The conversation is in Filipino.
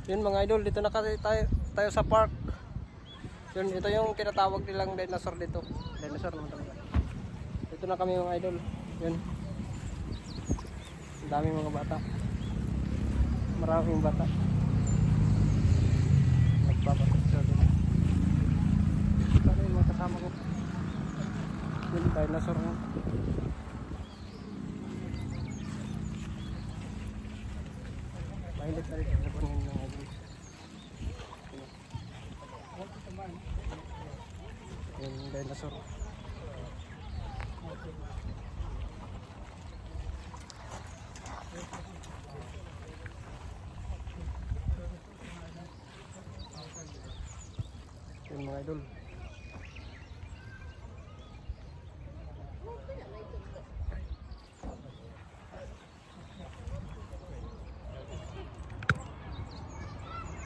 Yun mga idol, dito na kasi tayo sa park. Yun, ito yung tinatawag nilang dinosaur dito. Dinosaur naman talaga. Dito na kami mga idol. Yun. Ang daming mga bata. Maraming bata. Nagpapapicture din. Ito yung mga kasama ko. Yun, dinosaur nga. Mahilit na rin sa paningin ng idol. Yung dinosaur. Yung mga idol.